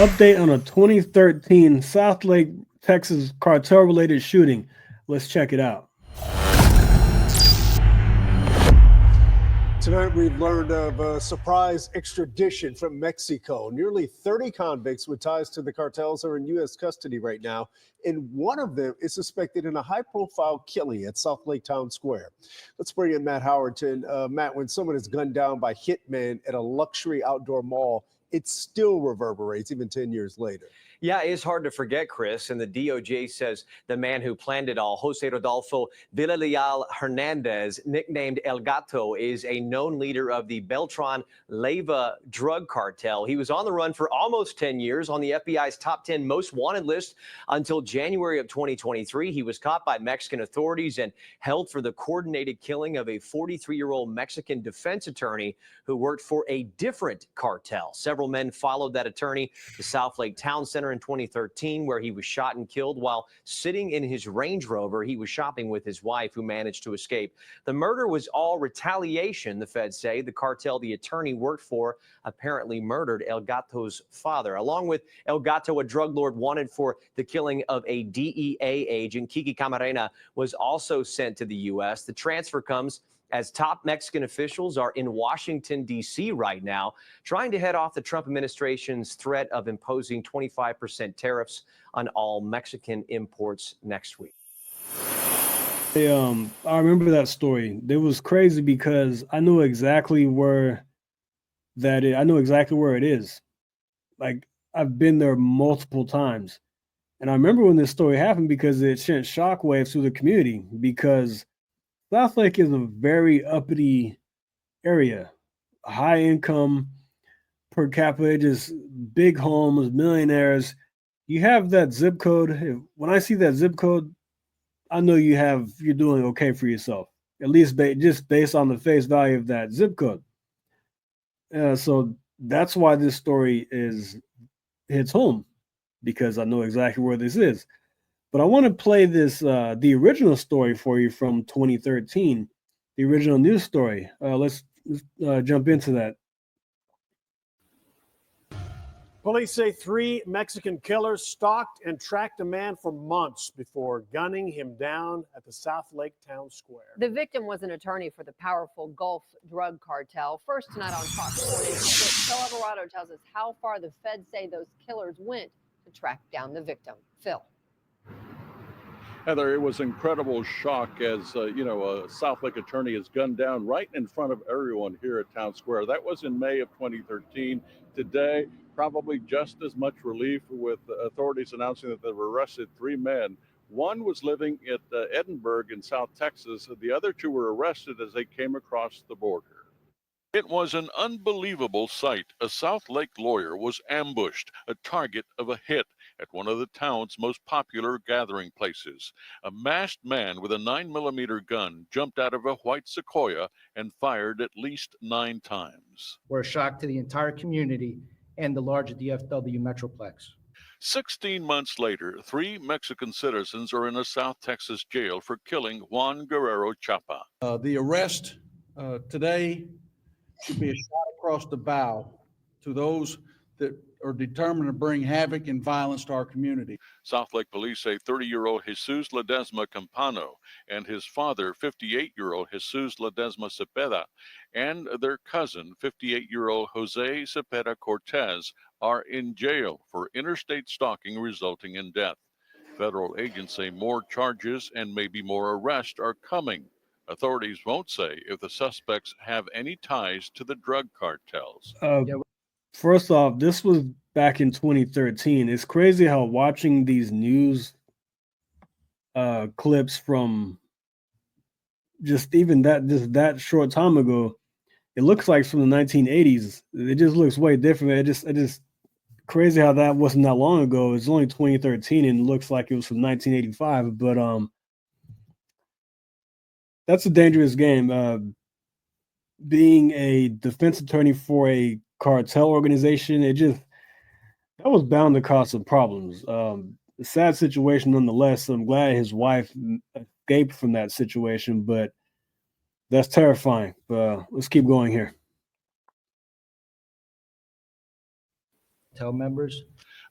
Update on a 2013 Southlake, Texas cartel-related shooting. Let's check it out. Tonight, we've learned of a surprise extradition from Mexico. Nearly 30 convicts with ties to the cartels are in U.S. custody right now, and one of them is suspected in a high-profile killing at Southlake Town Square. Let's bring in Matt Howerton. Matt, when someone is gunned down by hitmen at a luxury outdoor mall, it still reverberates even 10 years later. Yeah, it's hard to forget, Chris. And the DOJ says the man who planned it all, José Rodolfo Villarreal-Hernández, nicknamed El Gato, is a known leader of the Beltrán-Leyva drug cartel. He was on the run for almost 10 years on the FBI's top 10 most wanted list until January of 2023. He was caught by Mexican authorities and held for the coordinated killing of a 43-year-old Mexican defense attorney who worked for a different cartel. Several men followed that attorney to Southlake Town Center in 2013, where he was shot and killed while sitting in his Range Rover. He was shopping with his wife, who managed to escape. The murder was all retaliation, the feds say. The cartel the attorney worked for apparently murdered El Gato's father. Along with El Gato, a drug lord wanted for the killing of a DEA agent, Kiki Camarena, was also sent to the U.S. The transfer comes as top Mexican officials are in Washington, D.C. right now, trying to head off the Trump administration's threat of imposing 25% tariffs on all Mexican imports next week. I remember that story. It was crazy because I knew exactly where it is. Like, I've been there multiple times. And I remember when this story happened because it sent shockwaves through the community, because Southlake is a very uppity area, high income per capita, just big homes, millionaires. You have that zip code. When I see that zip code, I know you're doing okay for yourself, at least just based on the face value of that zip code. So that's why this story hits home, because I know exactly where this is. But I want to play the original story for you from 2013, the original news story. Let's jump into that. Police say 3 Mexican killers stalked and tracked a man for months before gunning him down at the Southlake Town Square. The victim was an attorney for the powerful Gulf drug cartel. First tonight on Fox 40, Phil Alvarado tells us how far the feds say those killers went to track down the victim. Phil. Heather, it was incredible shock as, a Southlake attorney is gunned down right in front of everyone here at Town Square. That was in May of 2013. Today, probably just as much relief, with authorities announcing that they've arrested 3 men. One was living at Edinburgh in South Texas. The other 2 were arrested as they came across the border. It was an unbelievable sight. A Southlake lawyer was ambushed, a target of a hit at one of the town's most popular gathering places. A masked man with a 9mm gun jumped out of a white Sequoia and fired at least 9 times. We're a shock to the entire community and the larger DFW Metroplex. 16 months later, 3 Mexican citizens are in a South Texas jail for killing Juan Guerrero Chapa. The arrest today should be a shot across the bow to those that are determined to bring havoc and violence to our community. Southlake police say 30-year-old Jesus Ledesma Campano and his father, 58-year-old Jesus Ledesma Cepeda, and their cousin, 58-year-old Jose Cepeda Cortez, are in jail for interstate stalking resulting in death. Federal agents say more charges and maybe more arrests are coming. Authorities won't say if the suspects have any ties to the drug cartels. First off, this was back in 2013. It's crazy how watching these news clips from just even that short time ago, it looks like from the 1980s. It just looks way different. It just crazy how that wasn't that long ago. It's only 2013 and it looks like it was from 1985. But that's a dangerous game. Being a defense attorney for a cartel organization, that was bound to cause some problems. A sad situation nonetheless. I'm glad his wife escaped from that situation, but that's terrifying. Let's keep going here. cartel members.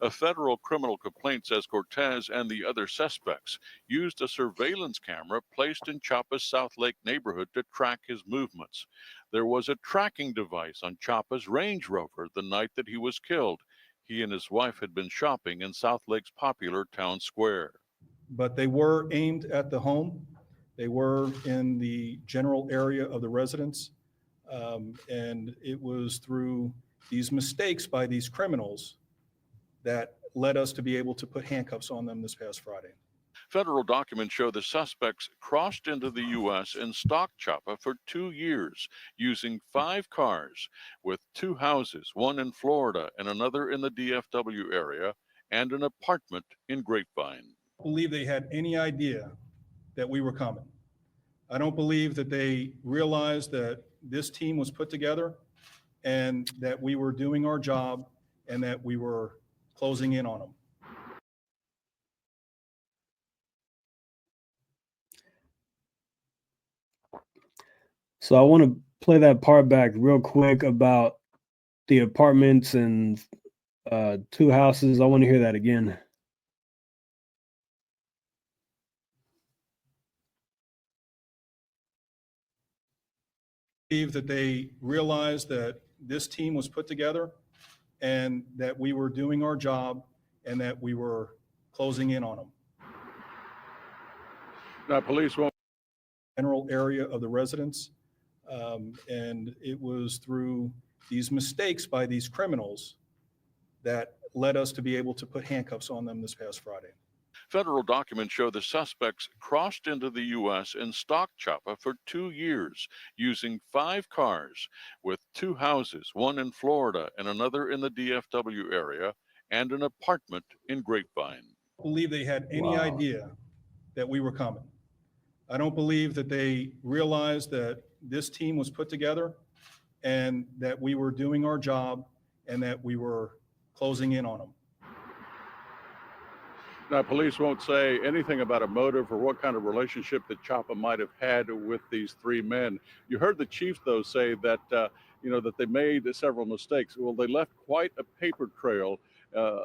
A federal criminal complaint says Cortez and the other suspects used a surveillance camera placed in Chapa's Southlake neighborhood to track his movements. There was a tracking device on Chapa's Range Rover the night that he was killed. He and his wife had been shopping in Southlake's popular town square. But they were aimed at the home. They were in the general area of the residence. And it was through these mistakes by these criminals that led us to be able to put handcuffs on them this past Friday. Federal documents show the suspects crossed into the U.S. and stalked Chapa for 2 years using 5 cars with 2 houses, one in Florida and another in the DFW area, and an apartment in Grapevine. I don't believe they had any idea that we were coming. I don't believe that they realized that this team was put together and that we were doing our job and that we were closing in on them. So I want to play that part back real quick about the apartments and 2 houses. I want to hear that again. I believe that they realized that this team was put together and that we were doing our job and that we were closing in on them. Now, police won't. General area of the residence. And it was through these mistakes by these criminals that led us to be able to put handcuffs on them this past Friday. Federal documents show the suspects crossed into the U.S. and stalked Chapa for 2 years using 5 cars with 2 houses, one in Florida and another in the DFW area, and an apartment in Grapevine. I don't believe they had any idea that we were coming. I don't believe that they realized that this team was put together and that we were doing our job and that we were closing in on them. Now, police won't say anything about a motive or what kind of relationship that Chapa might have had with these 3 men. You heard the chief, though, say that, that they made several mistakes. Well, they left quite a paper trail.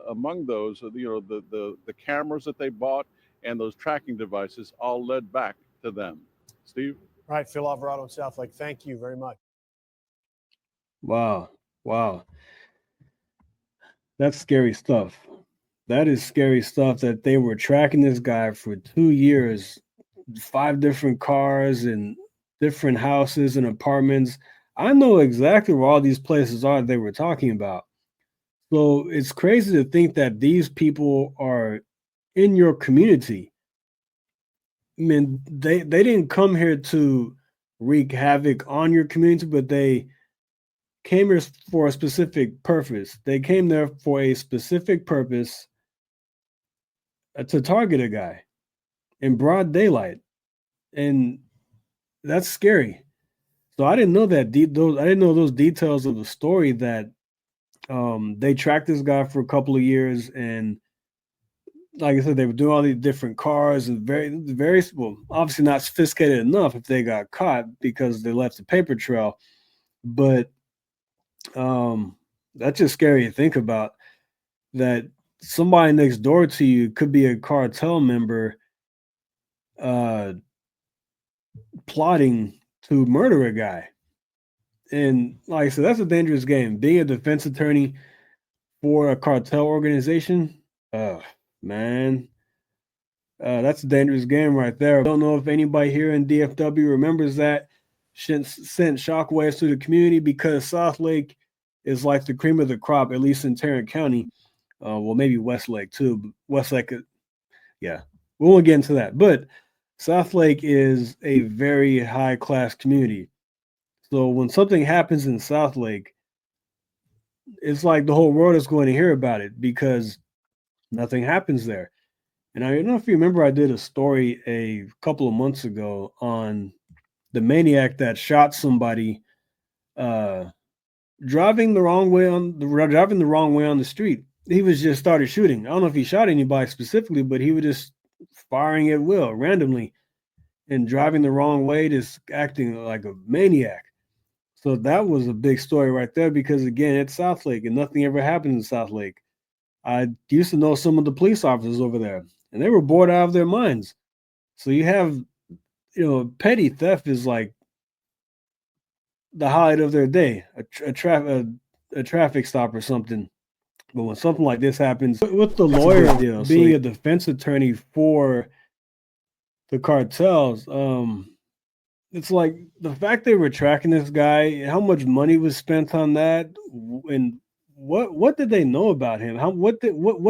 Among those, the cameras that they bought and those tracking devices all led back to them. Steve? All right, Phil Alvarado in Southlake, thank you very much. Wow. That's scary stuff. That is scary stuff that they were tracking this guy for 2 years, 5 different cars and different houses and apartments. I know exactly where all these places are they were talking about. So it's crazy to think that these people are in your community. I mean, they didn't come here to wreak havoc on your community, but they came here for a specific purpose. They came there for a specific purpose to target a guy in broad daylight, and that's scary. So I didn't know that I didn't know those details of the story that they tracked this guy for a couple of years, and like I said, they were doing all these different cars and very well, obviously not sophisticated enough if they got caught because they left a paper trail. But that's just scary to think about, that somebody next door to you could be a cartel member plotting to murder a guy. And like I said, that's a dangerous game. Being a defense attorney for a cartel organization, man, that's a dangerous game right there. I don't know if anybody here in DFW remembers that. Sent shockwaves to the community because Southlake is like the cream of the crop, at least in Tarrant County. Well, maybe Westlake too. But Westlake, yeah, we won't get into that. But Southlake is a very high-class community. So when something happens in Southlake, it's like the whole world is going to hear about it because nothing happens there. And I don't know if you remember, I did a story a couple of months ago on the maniac that shot somebody driving the wrong way on the street. He was just started shooting. I don't know if he shot anybody specifically, but he was just firing at will randomly and driving the wrong way, just acting like a maniac. So that was a big story right there because, again, it's Southlake and nothing ever happened in Southlake. I used to know some of the police officers over there, and they were bored out of their minds. So you have, petty theft is like the highlight of their day, a traffic stop or something. But when something like this happens, with the lawyer being a defense attorney for the cartels, it's like the fact they were tracking this guy, how much money was spent on that, and what did they know about him? What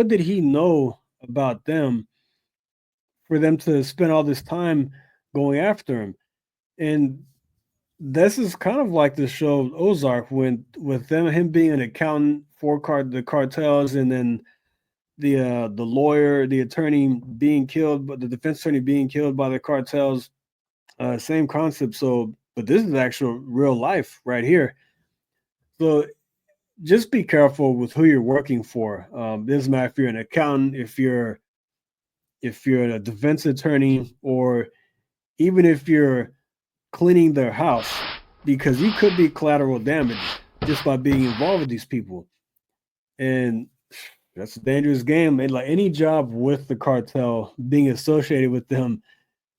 did he know about them for them to spend all this time going after him? And this is kind of like the show Ozark, when with him being an accountant for the cartels, and then the lawyer, the attorney being killed, but the defense attorney being killed by the cartels. Same concept. So, but this is actual real life right here. So just be careful with who you're working for. Doesn't matter if you're an accountant, if you're a defense attorney, or even if you're cleaning their house, because you could be collateral damage just by being involved with these people. And that's a dangerous game. And like any job with the cartel, being associated with them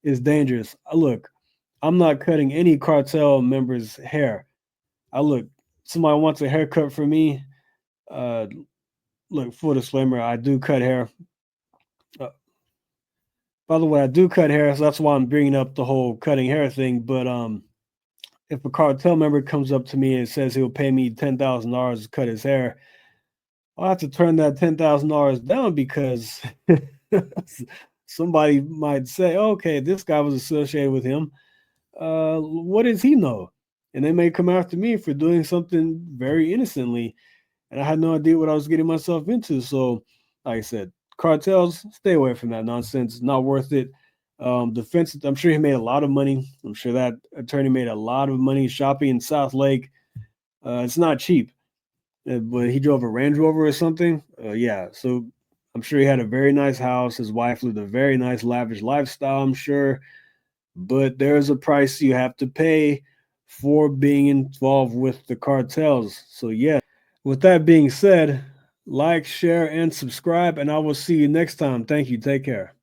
is dangerous. Look, I'm not cutting any cartel members' hair. Somebody wants a haircut for me. Look, full disclaimer, I do cut hair. By the way, I do cut hair, so that's why I'm bringing up the whole cutting hair thing. But if a cartel member comes up to me and says he'll pay me $10,000 to cut his hair, I'll have to turn that $10,000 down because somebody might say, okay, this guy was associated with him. What does he know? And they may come after me for doing something very innocently. And I had no idea what I was getting myself into. So, like I said, cartels, stay away from that nonsense. It's not worth it. Defense, I'm sure he made a lot of money. I'm sure that attorney made a lot of money shopping in Southlake. It's not cheap. But he drove a Range Rover or something. Yeah, so I'm sure he had a very nice house. His wife lived a very nice, lavish lifestyle, I'm sure. But there's a price you have to pay for being involved with the cartels. So, yeah, with that being said, like, share, and subscribe, and I will see you next time. Thank you. Take care.